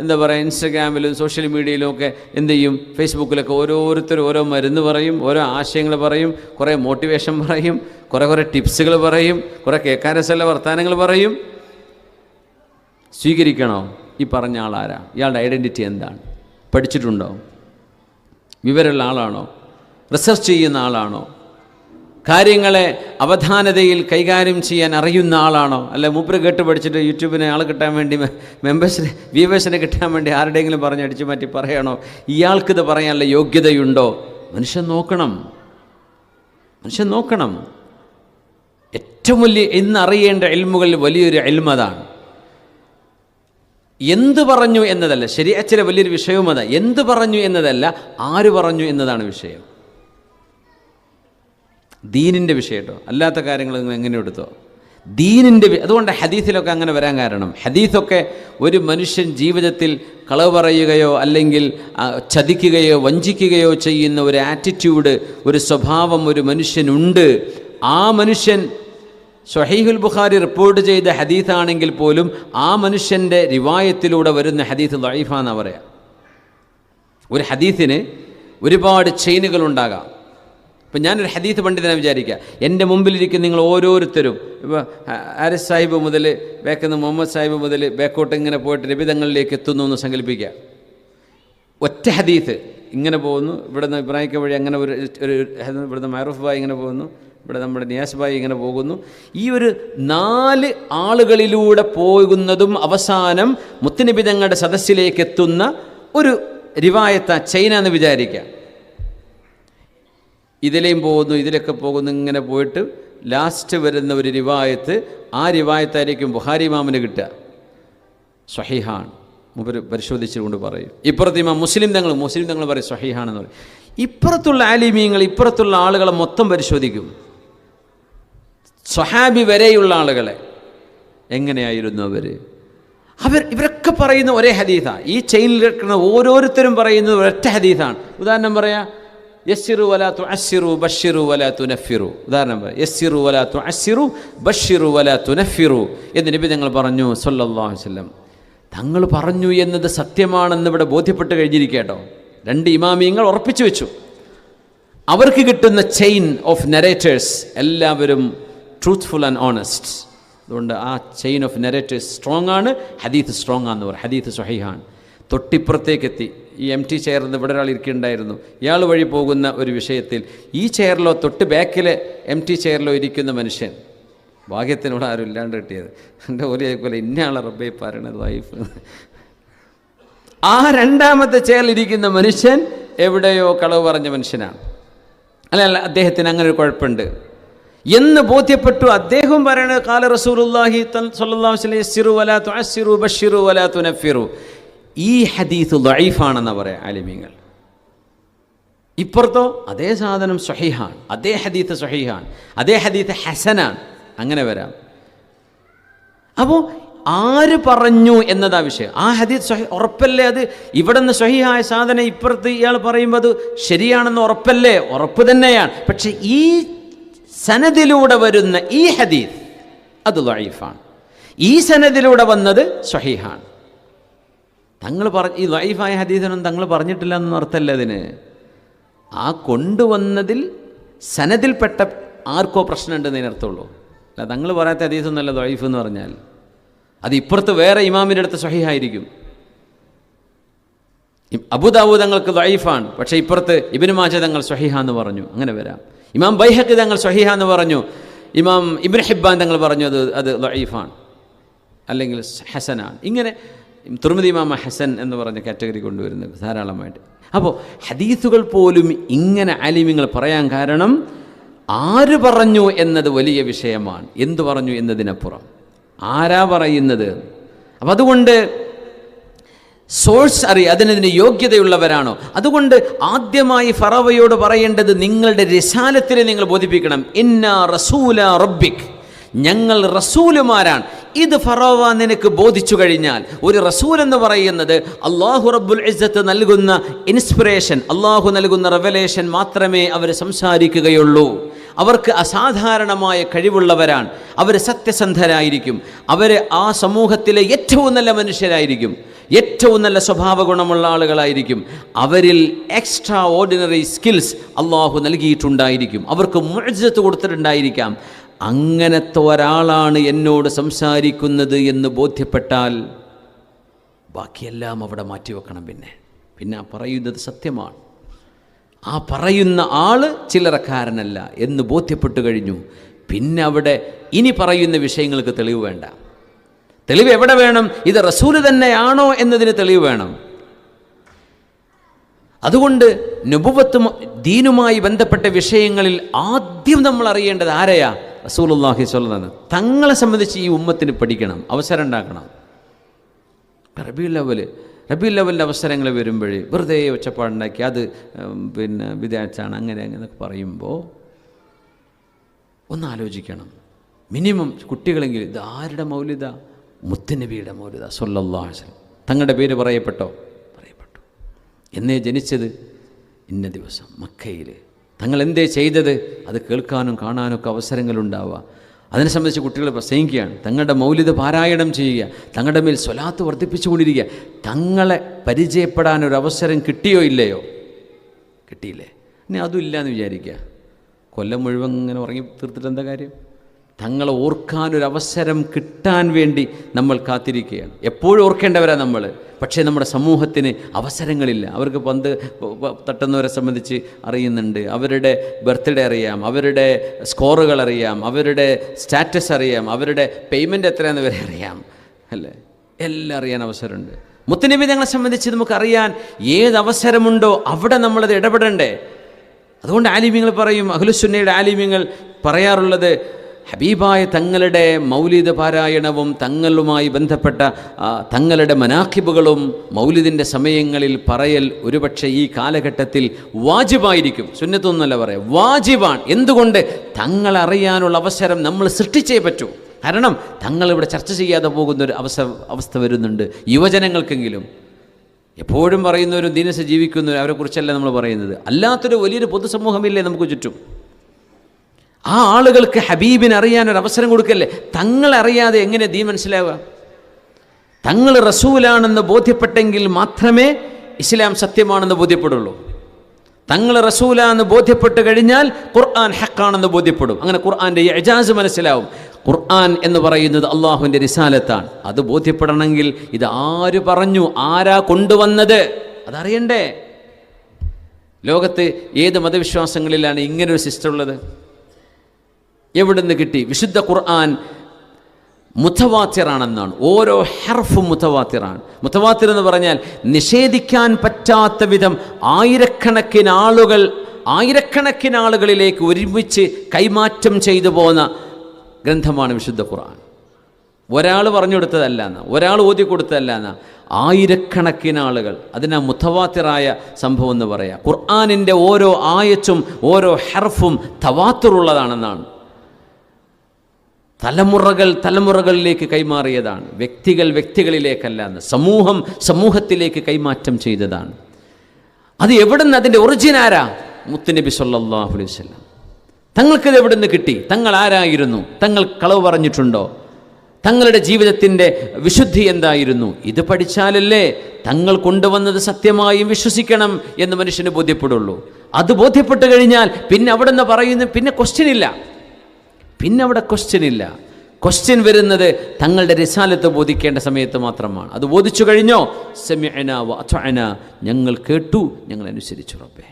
എന്താ പറയുക, ഇൻസ്റ്റഗ്രാമിലും സോഷ്യൽ മീഡിയയിലും ഒക്കെ എന്ത് ചെയ്യും, ഫേസ്ബുക്കിലൊക്കെ ഓരോരുത്തർ ഓരോ മരുന്ന് പറയും, ഓരോ ആശയങ്ങൾ പറയും, കുറേ മോട്ടിവേഷൻ പറയും, കുറേ ടിപ്സുകൾ പറയും, കുറേ കേൾക്കാൻ രസമുള്ള വർത്തമാനങ്ങൾ പറയും. സ്വീകരിക്കണോ? ഈ പറഞ്ഞ ആളാരാ? ഇയാളുടെ ഐഡൻറ്റിറ്റി എന്താണ്? പഠിച്ചിട്ടുണ്ടോ? വിവരമുള്ള ആളാണോ? റിസർച്ച് ചെയ്യുന്ന ആളാണോ? കാര്യങ്ങളെ അവധാനതയിൽ കൈകാര്യം ചെയ്യാൻ അറിയുന്ന ആളാണോ? അല്ല മൂപ്പര് കേട്ട് പഠിച്ചിട്ട് യൂട്യൂബിനെ ആൾ കിട്ടാൻ വേണ്ടി, വ്യൂവേഴ്സിനെ കിട്ടാൻ വേണ്ടി ആരുടെയെങ്കിലും പറഞ്ഞടിച്ചു മാറ്റി പറയണോ? ഇയാൾക്കിത് പറയാനുള്ള യോഗ്യതയുണ്ടോ? മനുഷ്യൻ നോക്കണം. ഏറ്റവും വലിയ ഇന്നറിയേണ്ട ഇൽമുകളിൽ വലിയൊരു ഇൽമ് അതാണ്. എന്ത് പറഞ്ഞു എന്നതല്ല, ശരീഅത്തിലെ വലിയൊരു വിഷയവും അതാ. എന്ത് പറഞ്ഞു എന്നതല്ല, ആര് പറഞ്ഞു എന്നതാണ് വിഷയം. ദീനിൻ്റെ വിഷയം കേട്ടോ, അല്ലാത്ത കാര്യങ്ങൾ നിങ്ങൾ എങ്ങനെ എടുത്തോ? ദീനിൻ്റെ. അതുകൊണ്ട് ഹദീസിലൊക്കെ അങ്ങനെ വരാൻ കാരണം, ഹദീസൊക്കെ ഒരു മനുഷ്യൻ ജീവിതത്തിൽ കളവ് പറയുകയോ അല്ലെങ്കിൽ ചതിക്കുകയോ വഞ്ചിക്കുകയോ ചെയ്യുന്ന ഒരു ആറ്റിറ്റ്യൂഡ്, ഒരു സ്വഭാവം ഒരു മനുഷ്യനുണ്ട്. ആ മനുഷ്യൻ സ്വഹീഹുൽ ബുഖാരി റിപ്പോർട്ട് ചെയ്ത ഹദീസാണെങ്കിൽ പോലും ആ മനുഷ്യൻ്റെ റിവായത്തിലൂടെ വരുന്ന ഹദീസ് ദഈഫാണെന്നാണ് പറയാം. ഒരു ഹദീസിന് ഒരുപാട് ചെയിനുകളുണ്ടാകാം. ഇപ്പം ഞാനൊരു ഹദീസ് പണ്ഡിതനെ വിചാരിക്കുക, എൻ്റെ മുമ്പിലിരിക്കുന്ന നിങ്ങൾ ഓരോരുത്തരും, ഇപ്പോൾ ഹാരിസ് സാഹിബ് മുതൽ ബേക്കുന്ന മുഹമ്മദ് സാഹിബ് മുതൽ ബേക്കോട്ട് ഇങ്ങനെ പോയിട്ട് രബിതങ്ങളിലേക്ക് എത്തുന്നു എന്ന് സങ്കല്പിക്കുക. ഒറ്റ ഹദീസ് ഇങ്ങനെ പോകുന്നു, ഇവിടുന്ന് ഇബ്രാഹിം വഴി അങ്ങനെ ഒരു ഇവിടുന്ന് മഅറൂഫ് ഭായി ഇങ്ങനെ പോകുന്നു, ഇവിടെ നമ്മുടെ നിയാസ് ഭായി ഇങ്ങനെ പോകുന്നു. ഈ ഒരു 4 ആളുകളിലൂടെ പോകുന്നതും അവസാനം മുത്തുനബി തങ്ങളുടെ സദസ്സിലേക്ക് എത്തുന്ന ഒരു റിവായത്ത ചൈന എന്ന് വിചാരിക്കുക. ഇതിലെയും പോകുന്നു, ഇതിലൊക്കെ പോകുന്നു, ഇങ്ങനെ പോയിട്ട് ലാസ്റ്റ് വരുന്ന ഒരു റിവായത്ത്, ആ റിവായത്തായിരിക്കും ബുഖാരി ഇമാമിന് കിട്ടുക. സ്വഹീഹാണ് മുമ്പ് പരിശോധിച്ചുകൊണ്ട് പറയും. ഇപ്പുറത്ത് ഇമാം മുസ്ലിം തങ്ങൾ പറയും സ്വഹീഹാണെന്ന് പറയും. ഇപ്പുറത്തുള്ള ആലിമീങ്ങൾ, ഇപ്പുറത്തുള്ള ആളുകളെ മൊത്തം പരിശോധിക്കും. സ്വഹാബി വരെയുള്ള ആളുകളെ എങ്ങനെയായിരുന്നു ഇവരൊക്കെ പറയുന്ന ഒരേ ഹദീസാണ്. ഈ ചെയിനിൽ കിടക്കുന്ന ഓരോരുത്തരും പറയുന്നത് ഒരൊറ്റ ഹദീസാണ്. ഉദാഹരണം പറയാം, യസ്സിറു വലാ തുഅസ്സിറു ബശ്ശിറു വലാ തുനഫിറു. ഉദാഹരണം പറയാം, യസ്സിറു വലാ തുഅസ്സിറു ബശ്ശിറു വലാ തുനഫിറു എന്ന് നബി തങ്ങൾ പറഞ്ഞു സല്ലല്ലാഹു അലൈഹി വസല്ലം. തങ്ങൾ പറഞ്ഞു എന്നത് സത്യമാണെന്ന് ഇവിടെ ബോധ്യപ്പെട്ട് കഴിഞ്ഞിരിക്കട്ടോ. 2 ഇമാമിയങ്ങൾ ഉറപ്പിച്ചു വെച്ചു. അവർക്ക് കിട്ടുന്ന ചെയിൻ ഓഫ് നരേറ്റേഴ്സ് എല്ലാവരും ട്രൂത്ത്ഫുൾ ആൻഡ് ഓണസ്റ്റ്. അതുകൊണ്ട് ആ ചെയിൻ ഓഫ് നരേറ്റേഴ്സ് സ്ട്രോങ് ആണ്. ഹദീത്ത് സ്ട്രോങ് ആണെന്ന് പറയും. ഹദീത്ത് സ്വഹീഹാണ്. തൊട്ടിപ്പുറത്തേക്കെത്തി ഈ MT ചെയറിൽ ഇവിടെ ഒരാൾ ഇരിക്കുന്നുണ്ടായിരുന്നു. ഇയാൾ വഴി പോകുന്ന ഒരു വിഷയത്തിൽ ഈ ചെയറിലോ തൊട്ട് ബാക്കിലെ MT ചെയറിലോ ഇരിക്കുന്ന മനുഷ്യൻ, ഭാഗ്യത്തിനോട് ആരും ഇല്ലാണ്ട് കിട്ടിയത്, എൻ്റെ ഒരു ആയിക്കോലെ ഇന്നയാളെ റബ്ബേ പറയണത് വൈഫ്. ആ 2ാമത്തെ ചെയറിലിരിക്കുന്ന മനുഷ്യൻ എവിടെയോ കളവ് പറഞ്ഞ മനുഷ്യനാണ്. അല്ല അദ്ദേഹത്തിന് അങ്ങനെ ഒരു കുഴപ്പമുണ്ട് എന്ന് ബോധ്യപ്പെട്ടു. അദ്ദേഹം പറയണത് ഖാല റസൂലുള്ളാഹി സ്വല്ലല്ലാഹു അലൈഹി വസല്ലം യസ്സിറു വലാ തുഅസ്സിറു ബശ്ശിറു വലാ തുനഫിറു. ഈ ഹദീസ് ദഈഫാണെന്ന് പറയാം ആലിമീങ്ങൾ. ഇപ്പുറത്തോ അതേ സാധനം സ്വഹീഹാണ്, അതേ ഹദീസ് സ്വഹീഹാണ്, അതേ ഹദീസ് ഹസനാണ്. അങ്ങനെ വരാം. അപ്പോൾ ആര് പറഞ്ഞു എന്നതാ വിഷയം. ആ ഹദീസ് ഉറപ്പല്ലേ? അത് ഇവിടെ നിന്ന് സ്വഹീഹായ സാധനം ഇപ്പുറത്ത് ഇയാൾ പറയുമ്പോൾ അത് ശരിയാണെന്ന് ഉറപ്പല്ലേ? ഉറപ്പ് തന്നെയാണ്. പക്ഷെ ഈ സനദിലൂടെ വരുന്ന ഈ ഹദീസ് അത് ദഈഫാണ്. ഈ സനദിലൂടെ വന്നത് സ്വഹീഹാണ്. തങ്ങൾ ഈ ദഈഫായ ഹദീസിനൊന്നും തങ്ങൾ പറഞ്ഞിട്ടില്ല എന്നൊന്നും അർത്ഥമല്ല അതിന്. ആ കൊണ്ടുവന്നതിൽ സനദിൽപ്പെട്ട ആർക്കോ പ്രശ്നമുണ്ടെന്നതിന് അർത്ഥമുള്ളൂ. അല്ല തങ്ങൾ പറയാത്ത ഹദീസൊന്നുമല്ല ദഈഫ് എന്ന് പറഞ്ഞാൽ. അത് ഇപ്പുറത്ത് വേറെ ഇമാമിൻ്റെ അടുത്ത് സ്വഹീഹായിരിക്കും. അബൂദാവൂദ് തങ്ങൾക്ക് ദഈഫാണ്, പക്ഷേ ഇപ്പുറത്ത് ഇബ്നു മാജ തങ്ങൾ സ്വഹീഹാന്ന് പറഞ്ഞു. അങ്ങനെ വരാം. ഇമാം ബൈഹഖി തങ്ങൾ സ്വഹീഹാന്ന് പറഞ്ഞു, ഇമാം ഇബ്നു ഹിബ്ബാൻ തങ്ങൾ പറഞ്ഞു അത് ദഈഫാണ് അല്ലെങ്കിൽ ഹസനാണ്. ഇങ്ങനെ തുർമുദി ഇമാം ഹസൻ എന്ന് പറഞ്ഞ കാറ്റഗറി കൊണ്ടുവരുന്നത് ധാരാളമായിട്ട്. അപ്പോൾ ഹദീസുകൾ പോലും ഇങ്ങനെ ആലിമീങ്ങൾ പറയാൻ കാരണം ആര് പറഞ്ഞു എന്നത് വലിയ വിഷയമാണ്. എന്തു പറഞ്ഞു എന്നതിനപ്പുറം ആരാ പറയുന്നത്. അപ്പം അതുകൊണ്ട് സോഴ്സ് അറിയുക, അതിന് യോഗ്യതയുള്ളവരാണോ. അതുകൊണ്ട് ആദ്യമായി ഫറവയോട് പറയേണ്ടത് നിങ്ങളുടെ റിസാലത്തിനെ നിങ്ങൾ ബോധിപ്പിക്കണം. ഇന്നാ റസൂല റബ്ബിക്, ഞങ്ങൾ റസൂലുമാരാണ്. ഇത് ഫറവ നിനക്ക് ബോധിച്ചു കഴിഞ്ഞാൽ, ഒരു റസൂൽ എന്ന് പറയുന്നത് അള്ളാഹു റബ്ബുൽ ഇസ്സത്ത് നൽകുന്ന ഇൻസ്പിറേഷൻ, അള്ളാഹു നൽകുന്ന റെവലേഷൻ മാത്രമേ അവർ സംസാരിക്കുകയുള്ളൂ. അവർക്ക് അസാധാരണമായ കഴിവുള്ളവരാണ്, അവർ സത്യസന്ധരായിരിക്കും, അവർ ആ സമൂഹത്തിലെ ഏറ്റവും നല്ല മനുഷ്യരായിരിക്കും, ഏറ്റവും നല്ല സ്വഭാവ ഗുണമുള്ള ആളുകളായിരിക്കും, അവരിൽ എക്സ്ട്രാ ഓർഡിനറി സ്കിൽസ് അള്ളാഹു നൽകിയിട്ടുണ്ടായിരിക്കും, അവർക്ക് മുഅ്ജിസത്ത് കൊടുത്തിട്ടുണ്ടായിരിക്കാം. അങ്ങനത്തെ ഒരാളാണ് എന്നോട് സംസാരിക്കുന്നത് എന്ന് ബോധ്യപ്പെട്ടാൽ ബാക്കിയെല്ലാം അവിടെ മാറ്റിവെക്കണം. പിന്നെ ആ പറയുന്നത് സത്യമാണ്, ആ പറയുന്ന ആള് ചില്ലറക്കാരനല്ല എന്ന് ബോധ്യപ്പെട്ടു കഴിഞ്ഞു. പിന്നെ അവിടെ ഇനി പറയുന്ന വിഷയങ്ങൾക്ക് തെളിവ് വേണ്ട. തെളിവ് എവിടെ വേണം? ഇത് റസൂല് തന്നെയാണോ എന്നതിന് തെളിവ് വേണം. അതുകൊണ്ട് നുബുവത്തും ദീനുമായി ബന്ധപ്പെട്ട വിഷയങ്ങളിൽ ആദ്യം നമ്മൾ അറിയേണ്ടത് ആരെയാ? റസൂലുള്ളാഹി സ്വല്ലല്ലാഹു അലൈഹി വസല്ലം. തങ്ങളെ സംബന്ധിച്ച് ഈ ഉമ്മത്തിന് പഠിക്കണം, അവസരം ഉണ്ടാക്കണം. റബീഉൽ അവ്വലിൻ്റെ അവസരങ്ങൾ വരുമ്പോഴേ വെറുതെ ഒച്ചപ്പാടുണ്ടാക്കി അത് വിദ്യാർത്ഥിയാണ് അങ്ങനെ അങ്ങനെയൊക്കെ പറയുമ്പോൾ ഒന്ന് ആലോചിക്കണം. മിനിമം കുട്ടികളെങ്കിലും ഇത് ആരുടെ മൗലിദ? മുത്തുനബിയുടെ മൗലിദ സ്വല്ലല്ലാഹു അലൈഹി വസല്ലം. തങ്ങളുടെ പേര് പറയപ്പെട്ടു. എന്നേ ജനിച്ചത് ഇന്ന ദിവസം മക്കയിൽ. തങ്ങൾ എന്തേ ചെയ്തത്? അത് കേൾക്കാനും കാണാനൊക്കെ അവസരങ്ങളുണ്ടാവുക. അതിനെ സംബന്ധിച്ച് കുട്ടികൾ പ്രസംഗിക്കുകയാണ്, തങ്ങളുടെ മൗലിദ് പാരായണം ചെയ്യുക, തങ്ങളുടെ മേൽ സ്വലാത്ത് വർദ്ധിപ്പിച്ചുകൊണ്ടിരിക്കുക. തങ്ങളെ പരിചയപ്പെടാനൊരവസരം കിട്ടിയോ ഇല്ലയോ? കിട്ടിയില്ലേ? ഇനി അതും ഇല്ലയെന്ന് വിചാരിക്കുക. കൊല്ലം മുഴുവൻ ഇങ്ങനെ ഉറങ്ങി തീർത്തിട്ട് എന്താ കാര്യം? തങ്ങളെ ഓർക്കാനൊരവസരം കിട്ടാൻ വേണ്ടി നമ്മൾ കാത്തിരിക്കുകയാണ്. എപ്പോഴും ഓർക്കേണ്ടവരാണ് നമ്മൾ. പക്ഷേ നമ്മുടെ സമൂഹത്തിന് അവസരങ്ങളില്ല. അവർക്ക് പന്ത് തട്ടുന്നവരെ സംബന്ധിച്ച് അറിയുന്നുണ്ട്, അവരുടെ ബർത്ത്ഡേ അറിയാം, അവരുടെ സ്കോറുകൾ അറിയാം, അവരുടെ സ്റ്റാറ്റസ് അറിയാം, അവരുടെ പേയ്മെൻറ്റ് എത്രയാണെന്ന് വരെ അറിയാം, അല്ലേ? എല്ലാം അറിയാൻ അവസരമുണ്ട്. മുത്തുനബി ഞങ്ങളെ സംബന്ധിച്ച് നമുക്കറിയാൻ ഏതവസരമുണ്ടോ അവിടെ നമ്മളത് ഇടപെടണ്ടേ. അതുകൊണ്ട് ആലിമീങ്ങൾ പറയും, അഹ്ലുസുന്നയുടെ ആലിമീങ്ങൾ പറയാറുള്ളത്, ഹബീബായ തങ്ങളുടെ മൗലിദ് പാരായണവും തങ്ങളുമായി ബന്ധപ്പെട്ട തങ്ങളുടെ മനാഖിബുകളും മൗലിദിൻ്റെ സമയങ്ങളിൽ പറയൽ ഒരുപക്ഷെ ഈ കാലഘട്ടത്തിൽ വാജിബായിരിക്കും. സുന്നത്തൊന്നുമല്ല പറയാം, വാജിബാണ്. എന്തുകൊണ്ട്? തങ്ങളറിയാനുള്ള അവസരം നമ്മൾ സൃഷ്ടിച്ചേ പറ്റൂ. കാരണം തങ്ങളിവിടെ ചർച്ച ചെയ്യാതെ പോകുന്നൊരു അവസ്ഥ വരുന്നുണ്ട്. യുവജനങ്ങൾക്കെങ്കിലും എപ്പോഴും പറയുന്നവരും ദീനസ് ജീവിക്കുന്നവരും അവരെക്കുറിച്ചല്ല നമ്മൾ പറയുന്നത്. അല്ലാത്തൊരു വലിയൊരു പൊതുസമൂഹമില്ലേ നമുക്ക് ചുറ്റും? ആ ആളുകൾക്ക് ഹബീബിനെ അറിയാനൊരവസരം കൊടുക്കല്ലേ. തങ്ങളറിയാതെ എങ്ങനെ ദീൻ മനസ്സിലാവുക? തങ്ങൾ റസൂലാണെന്ന് ബോധ്യപ്പെട്ടെങ്കിൽ മാത്രമേ ഇസ്ലാം സത്യമാണെന്ന് ബോധ്യപ്പെടുള്ളൂ. തങ്ങൾ റസൂലാണെന്ന് ബോധ്യപ്പെട്ട് കഴിഞ്ഞാൽ ഖുർആൻ ഹക്കാണെന്ന് ബോധ്യപ്പെടും. അങ്ങനെ ഖുർആൻ്റെ ഇജാസ് മനസ്സിലാവും. ഖുർആൻ എന്ന് പറയുന്നത് അള്ളാഹുവിൻ്റെ റിസാലത്താണ്. അത് ബോധ്യപ്പെടണമെങ്കിൽ ഇത് ആര് പറഞ്ഞു, ആരാ കൊണ്ടുവന്നത്, അതറിയണ്ടേ. ലോകത്ത് ഏത് മതവിശ്വാസങ്ങളിലാണ് ഇങ്ങനൊരു സിസ്റ്റം ഉള്ളത്? എവിടെ നിന്ന് കിട്ടി? വിശുദ്ധ ഖുർആൻ മുതവാത്തിറാണെന്നാണ്. ഓരോ ഹർഫും മുതവാത്തിറാണ്. മുതവാത്തിർ എന്ന് പറഞ്ഞാൽ നിഷേധിക്കാൻ പറ്റാത്ത വിധം ആയിരക്കണക്കിന് ആളുകളിലേക്ക് ഒരുമിച്ച് കൈമാറ്റം ചെയ്തു പോകുന്ന ഗ്രന്ഥമാണ് വിശുദ്ധ ഖുർആൻ. ഒരാൾ പറഞ്ഞു കൊടുത്തതല്ല എന്നാ, ഒരാൾ ഓതി കൊടുത്തതല്ല എന്നാ, ആയിരക്കണക്കിന് ആളുകൾ. അതിനാ മുതവാത്തിറായ സംഭവം എന്ന് പറയാം. ഖുർആനിൻ്റെ ഓരോ ആയത്തും ഓരോ ഹർഫും തവാത്തുറുള്ളതാണെന്നാണ്. തലമുറകളിലേക്ക് കൈമാറിയതാണ്. വ്യക്തികളിലേക്കല്ല എന്ന്, സമൂഹത്തിലേക്ക് കൈമാറ്റം ചെയ്തതാണ്. അത് എവിടുന്ന്? അതിൻ്റെ ഒറിജിൻ ആരാ? മുത്തുനബി സല്ലല്ലാഹു അലൈഹി വസല്ലം. തങ്ങൾക്കിത് എവിടുന്ന് കിട്ടി? തങ്ങൾ ആരായിരുന്നു? തങ്ങൾ കളവ് പറഞ്ഞിട്ടുണ്ടോ? തങ്ങളുടെ ജീവിതത്തിൻ്റെ വിശുദ്ധി എന്തായിരുന്നു? ഇത് പഠിച്ചാലല്ലേ തങ്ങൾ കൊണ്ടുവന്നത് സത്യമായും വിശ്വസിക്കണം എന്ന് മനുഷ്യന് ബോധ്യപ്പെടുള്ളൂ. അത് ബോധ്യപ്പെട്ട് കഴിഞ്ഞാൽ പിന്നെ അവിടെ നിന്ന് പറയുന്ന പിന്നെ അവിടെ ക്വസ്റ്റ്യൻ ഇല്ല. ക്വസ്റ്റ്യൻ വരുന്നത് തങ്ങളുടെ റിസാലത്ത് ബോധിക്കേണ്ട സമയത്ത് മാത്രമാണ്. അത് ബോധിച്ചു കഴിഞ്ഞോ, സമിഅനാ വ അത്വഅനാ, ഞങ്ങൾ കേട്ടു, ഞങ്ങൾ അനുസരിച്ചു റബ്ബേ.